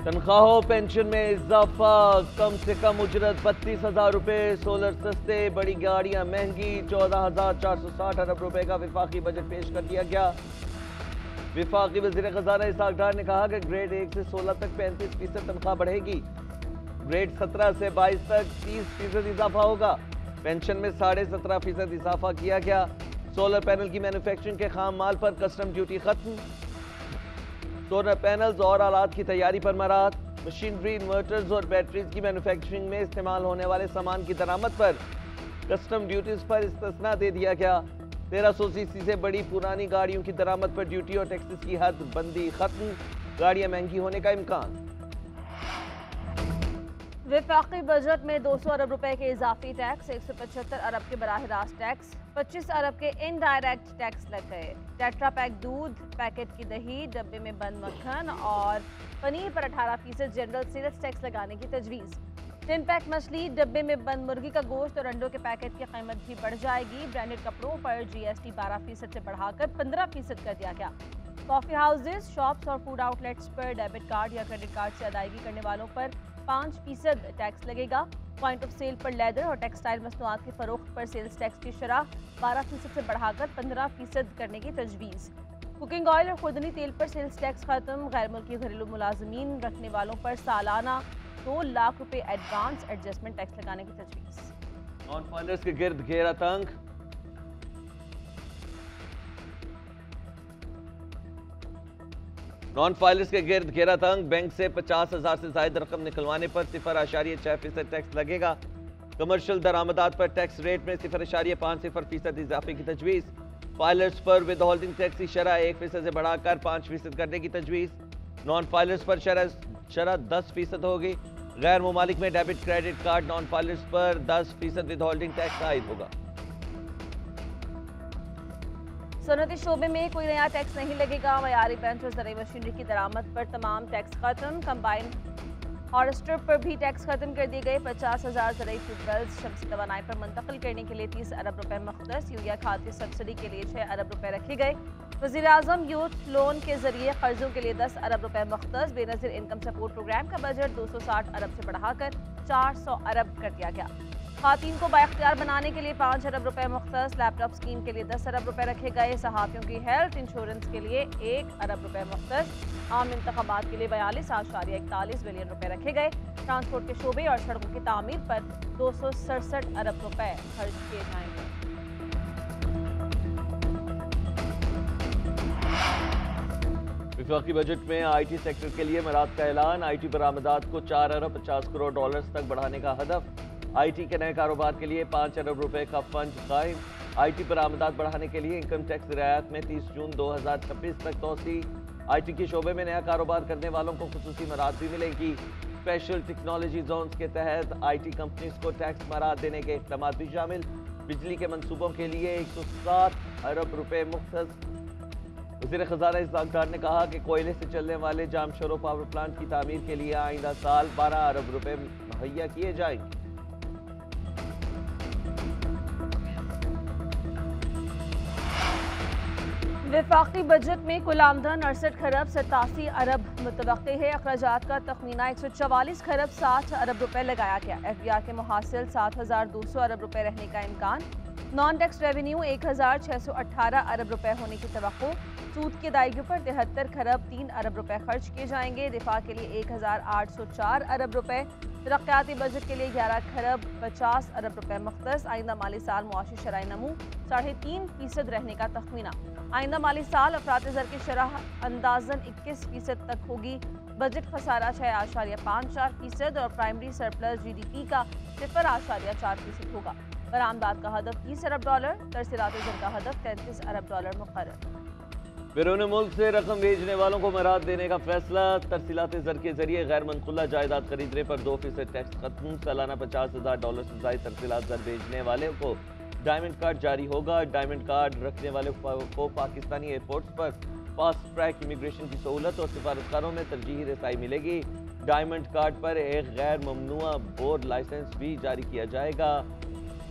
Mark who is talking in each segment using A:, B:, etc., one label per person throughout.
A: तनख्वाहों pension में इजाफा, कम से कम उजरत 32,000 रुपए, सोलर सस्ते, बड़ी गाड़ियां महंगी, 14,460 अरब रुपए का विफाकी बजट पेश कर दिया गया। विफाकी वज़ीर खजाना इसहाक डार ने कहा कि ग्रेड 1 से 16 तक 35% तनख्वाह बढ़ेगी, ग्रेड 17 से 22 तक 30% इजाफा होगा। पेंशन में 17.5% इजाफा किया गया। सोलर पैनल की मैन्युफैक्चरिंग के खाम माल पर कस्टम ड्यूटी खत्म। सोलर पैनल्स और आलात की तैयारी पर मराहत, मशीनरी, इन्वर्टर्स और बैटरीज की मैन्युफैक्चरिंग में इस्तेमाल होने वाले सामान की दरामद पर कस्टम ड्यूटीज पर इस्तिस्ना दे दिया गया। 1300 सीसी से बड़ी पुरानी गाड़ियों की दरामद पर ड्यूटी और टैक्सेस की हद बंदी खत्म, गाड़ियां महंगी होने का इम्कान।
B: विफाकी बजट में 200 अरब रुपए के इजाफी टैक्स, 175 अरब के बराह रास्त टैक्स, 25 अरब के इनडायरेक्ट टैक्स लग गए। टेट्रा पैक दूध, पैकेट की दही, डब्बे में बंद मक्खन और पनीर पर 18% जनरल सेल्स टैक्स लगाने की तजवीज़। टिन पैक मछली, डब्बे में बंद मुर्गी का गोश्त और अंडों के पैकेट की कीमत भी बढ़ जाएगी। ब्रांडेड कपड़ों पर GST 12% से बढ़ाकर 15% कर दिया गया। कॉफ़ी हाउसेज, शॉप्स और फूड आउटलेट्स पर डेबिट कार्ड या क्रेडिट कार्ड से अदायगी करने वालों पर 5% टैक्स लगेगा। पॉइंट ऑफ सेल पर लेदर और टेक्सटाइल मसनूआत की फरोख्त पर सेल्स टैक्स की शरह 12% से बढ़ाकर 15% करने की तजवीज़। कुकिंग ऑयल और खुदनी तेल पर सेल्स टैक्स खत्म। गैर मुल्की घरेलू मुलाजमीन रखने वालों पर सालाना 2 लाख रुपए एडवांस एडजस्टमेंट टैक्स लगाने की तजवीज़।
A: नॉन फाइनर्स के गिर्द घेरा तंग, नॉन फाइलर्स के गिर्द घेरा तंग, बैंक से 50,000 से ज्यादा रकम निकलवाने पर 0.6% टैक्स लगेगा। कमर्शियल दरामदात पर टैक्स रेट में 0.50% इजाफे की तजवीज़। फाइलर्स पर विद होल्डिंग टैक्स की शरह 1% से बढ़ाकर 5% करने की तजवीज़। नॉन फाइलर्स पर शरह 10% होगी। गैर मुमालिक में debit credit card non filers पर 10% विद होल्डिंग टैक्स आयद होगा।
B: सनती शोबे में कोई नया टैक्स नहीं लगेगा। मयारी बेंच और ज़राई मशीनरी की दरामद पर तमाम टैक्स खत्म। कंबाइन हार्वेस्टर पर भी टैक्स खत्म कर दिए गए। 50,000 ज़राई ट्यूबवेल्स शमसी तवानाई पर मुंतकिल करने के लिए 30 अरब रुपए मुख्तस। यूरिया खाद की सब्सिडी के लिए 6 अरब रुपए रखे गए। वज़ीर आज़म यूथ लोन के जरिए कर्जों के लिए 10 अरब रुपए मुख्तस। बेनज़ीर इनकम सपोर्ट प्रोग्राम का बजट 260 अरब से बढ़ाकर 400 अरब कर दिया गया। खातीन को बाइख्तियार बनाने के लिए 5 अरब रुपए मुख्तस। लैपटॉप स्कीम के लिए 10 अरब रुपए रखे गए। सहाफ़ियों की हेल्थ इंश्योरेंस के लिए 1 अरब रुपए मुख्तस। आम इंतखाबात के लिए 42.41 बिलियन रुपए रखे गए। ट्रांसपोर्ट के शोबे और सड़कों की तामीर पर 267 अरब रुपए खर्च किए जाएंगे।
A: विफाकी बजट में IT सेक्टर के लिए मराद का ऐलान। IT बरामदात को 4 अरब 50 करोड़ डॉलर्स तक बढ़ाने का हदफ। IT के नए कारोबार के लिए 5 अरब रुपए का फंड कायम। IT बरामदात बढ़ाने के लिए इनकम टैक्स रियायत में 30 जून 2026 तक तोसी। IT के शोबे में नया कारोबार करने वालों को खुसूसी मराद भी मिलेंगी। स्पेशल टेक्नोलॉजी जोन्स के तहत IT कंपनीज को टैक्स मराद देने के इक़दाम भी शामिल। बिजली के मनसूबों के लिए 107 अरब रुपए मुख्तस। वज़ीर खजाना इसहाक डार ने कहा कि कोयले से चलने वाले जामशोरो पावर प्लांट की तामीर के लिए आइंदा साल 12 अरब रुपए मुहैया किए जाएंगे।
B: विफाकी बजट में कुल आमदन 68 खरब 87 अरब मुतवक्के है। अखराजात का तखमीना 144 खरब 60 अरब रुपए लगाया गया। FDR के मुहासिल 7,200 अरब रुपए रहने का इम्कान। नॉन टैक्स रेवेन्यू 1,618 अरब रुपए होने की तवक्को। सूद की अदायगियों पर 73 खरब 3 अरब रुपए खर्च किए जाएंगे। दिफा के लिए 1,804 अरब रुपए। तरक्याती बजट के लिए 11 खरब 50 अरब रुपए मुख्तस। आइंदा माली साल मुआशी शराय नमू 3.5% रहने का तखमीना। आइंदा माली साल अफरात ज़र की शरह अंदाजन 21% तक होगी। बजट खसारा 6.54% और प्राइमरी सरप्लस GDP का 0.4% होगा। बरामदात का हदफ 30 अरब डॉलर, तरसीलात ज़र का हदफ 33 अरब डॉलर मुकर्रर।
A: बैरून मुल्क से रकम भेजने वालों को मराद देने का फैसला। तरसीलात ज़र के जरिए गैर मनकुला जायदाद खरीदने पर 2% टैक्स खत्म। सालाना 50,000 डॉलर से ज़ायद तरसीलात ज़र भेजने वाले को डायमंड कार्ड जारी होगा। डायमंड कार्ड रखने वाले को पाकिस्तानी एयरपोर्ट्स पर फास्ट ट्रैक इमिग्रेशन की सहूलत और सिफारतकारों में तरजीही रसाई मिलेगी। डायमंड कार्ड पर एक गैर ममनुआ बोर्ड लाइसेंस भी जारी किया जाएगा।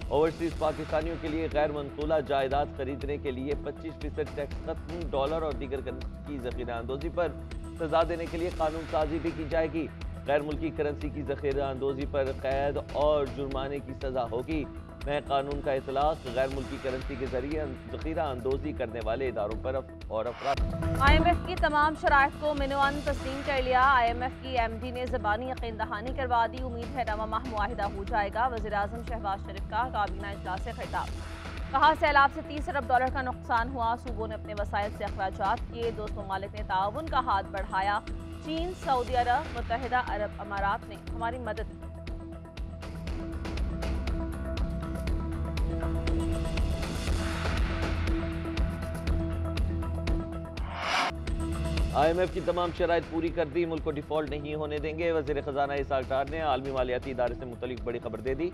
A: ओवरसीज पाकिस्तानियों के लिए गैर मनकूला जायदाद खरीदने के लिए 25% टैक्स खत्म। डॉलर और दीगर करेंसी की ज़ख़ीरा अंदोज़ी पर सजा देने के लिए कानून साजी भी की जाएगी। गैर मुल्की करेंसी की जखीरा अंदोजी पर कैद और जुर्माने की सजा होगी। नए कानून का इतलाक गैर मुल्की करेंसी के जरिए जखीरा अंदोजी करने वाले इदारों पर और अफराद।
B: IMF की तमाम शराइत को मिनवान तस्लीम कर लिया। IMF की MD ने ज़बानी यकीन दहानी करवा दी। उम्मीद है नवा माह मुआहिदा हो जाएगा। वज़ीर-ए-आज़म शहबाज शरीफ का काबीना इजलास से खिताब। कहा सैलाब से $30 अरब का नुकसान हुआ। सूबों ने अपने वसाइल से अखराजात किए। दोस्त ममालिक ने ताउन का हाथ बढ़ाया। चीन, सऊदी अरब, मुत्तहिदा अरब अमारात ने हमारी मदद की।
A: IMF की तमाम शराइत पूरी कर दी। मुल्क को डिफॉल्ट नहीं होने देंगे। वज़ीर ख़जाना इसाक डार ने आलमी मालियाती इदारे से मुतल्लिक बड़ी खबर दे दी।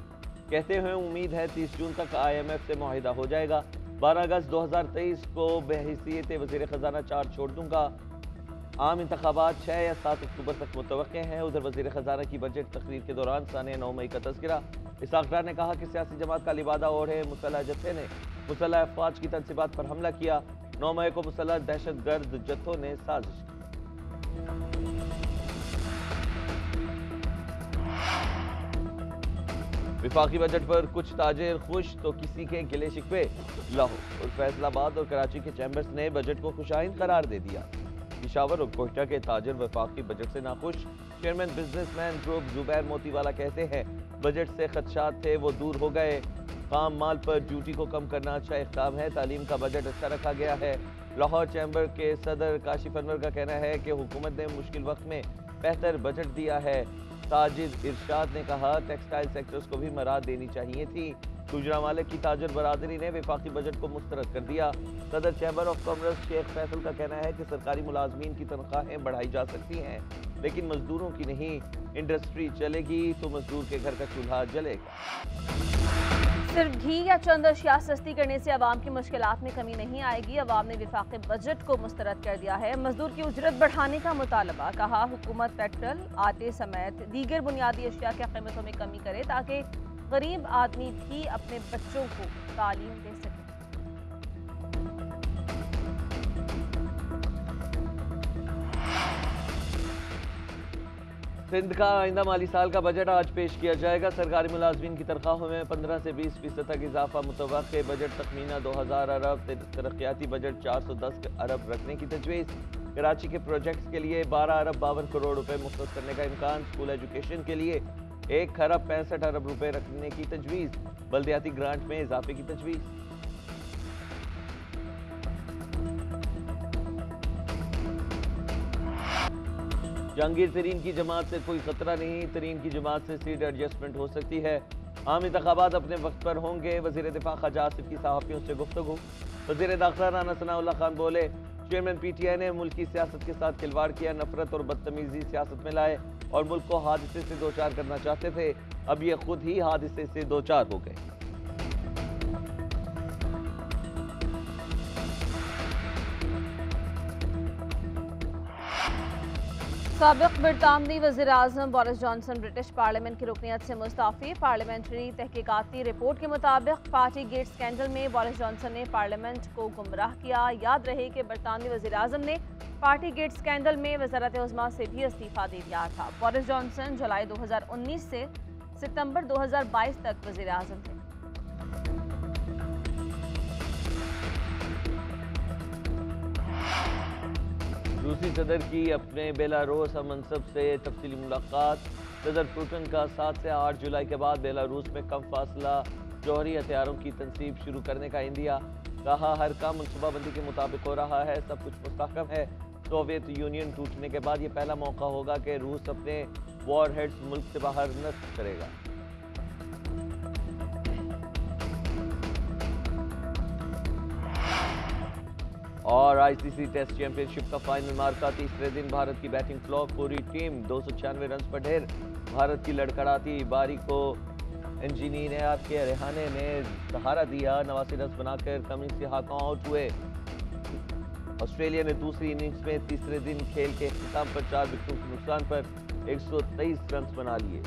A: कहते हुए उम्मीद है 30 जून तक IMF से मुआहिदा हो जाएगा। 12 अगस्त 2023 को बहैसियत वज़ीर ख़जाना चार्ज छोड़ दूंगा। आम इंतखाबात 6 या 7 अक्टूबर तक मुतवक्के हैं। उधर वज़ीर ख़जाना की बजट तकरीर के दौरान साने 9 मई का तज़किरा। इसाक डार ने कहा कि सियासी जमात का लिबादा ओढ़े मुसल्लह जत्थे ने मुसल्लह अफवाज की तनसीबात पर हमला किया। 9 मई को मुसल्लह दहशतगर्द जत्थों ने साजिश की। विफाकी बजट पर कुछ ताजिर खुश तो किसी के गिले शिकवे। लाहौर और फैसलाबाद और कराची के चैम्बर्स ने बजट को खुशाइन करार दे दिया। पिशावर और कोयटा के ताजिर वफाकी बजट से नाखुश। Chairman businessman group Zubair Motiwala कहते हैं बजट से खदशात थे वो दूर हो गए। काम माल पर ड्यूटी को कम करना अच्छा इक़दाम है। तालीम का बजट अच्छा रखा गया है। लाहौर चैम्बर के सदर काशिफ अनवर का कहना है कि हुकूमत ने मुश्किल वक्त में बेहतर बजट दिया है। ताजिर इरशाद ने कहा टेक्सटाइल सेक्टर्स को भी मराद देनी चाहिए थी। गुजरांवाले की ताजिर बरादरी ने वफाकी बजट को मुस्तरद कर दिया। सदर chamber of commerce Sheikh Faisal का कहना है कि सरकारी मुलाजमीन की तनख्वाहें बढ़ाई जा सकती हैं लेकिन मजदूरों की नहीं। इंडस्ट्री चलेगी तो मजदूर के घर का चूल्हा जलेगा।
B: सिर्फ घी या चंद अशिया सस्ती करने से अवाम की मुश्किलात में कमी नहीं आएगी। अवाम ने विफाक़ी बजट को मुस्तरद कर दिया है। मजदूर की उजरत बढ़ाने का मुतालबा। कहा हुकूमत पेट्रोल, आटे समेत दीगर बुनियादी अशिया की कीमतों में कमी करे ताकि गरीब आदमी भी अपने बच्चों को तालीम दे सके।
A: सिंध का आइंदा माली साल का बजट आज पेश किया जाएगा। सरकारी मुलाजमीन की तनख्वाहों में 15 से 20% तक इजाफा मुतवक्के। बजट तखमीना 2000 अरब। तरक्याती बजट 410 अरब रखने की तजवीज़। कराची के प्रोजेक्ट्स के लिए 12 अरब 52 करोड़ रुपए मुख्तस करने का इम्कान। स्कूल एजुकेशन के लिए 1 खरब 65 अरब रुपए रखने की तजवीज़। बल्दियाती ग्रांट में इजाफे की तजवीज़। जहांगीर तरीन की जमात से कोई खतरा नहीं। तरीन की जमात से सीट एडजस्टमेंट हो सकती है। आम इंतखाबात अपने वक्त पर होंगे। वज़ीर दिफा ख्वाजा आसिफ की सहाफ़ियों से गुफ्तगू। वज़ीर दाखिला राना सनाउल्लाह खान बोले चेयरमैन PTI ने मुल्क की सियासत के साथ खिलवाड़ किया। नफरत और बदतमीजी सियासत में लाए और मुल्क को हादसे से दो चार करना चाहते थे। अब ये खुद ही हादसे से दो चार हो गए।
B: साबिक बरतानवी वज़ीर-ए-आज़म बोरिस जॉनसन ब्रिटिश पार्लियामेंट की रुकनियत से मुस्ताफ़ी। पार्लियामेंट्री तहकीकाती रिपोर्ट के मुताबिक पार्टी गेट स्कैंडल में बोरिस जॉनसन ने पार्लियामेंट को गुमराह किया। याद रहे कि बरतानवी वज़ीर-ए-आज़म ने पार्टी गेट स्कैंडल में वज़ारत-ए-उज़्मा से भी इस्तीफ़ा दे दिया था। बोरिस जॉनसन जुलाई 2019 से सितंबर 2022 तक वज़ीर-ए-आज़म थे।
A: रूसी सदर की अपने बेलारूस मनसब से तफसीली मुलाकात। सदर पुतिन का 7 से 8 जुलाई के बाद बेलारूस में कम फासला जौहरी हथियारों की तनसीब शुरू करने का इंदिया। कहा हर काम मनसूबाबंदी के मुताबिक हो रहा है, सब कुछ मुस्तहकम है। सोवियत यूनियन टूटने के बाद ये पहला मौका होगा कि रूस अपने वॉर हेड्स मुल्क से बाहर नष्ट करेगा। और ICC टेस्ट चैंपियनशिप का फाइनल मार्का। तीसरे दिन भारत की बैटिंग फ्लॉप। पूरी टीम 296 रन पर ढेर। भारत की लड़खड़ाती बारी को इंजीनियर के रेहाने ने सहारा दिया। 89 रन बनाकर कमिंस के हाथों आउट हुए। ऑस्ट्रेलिया ने दूसरी इनिंग्स में तीसरे दिन खेल के इख्तिताम पर 4 विकेटों के नुकसान पर 123 रन बना लिए।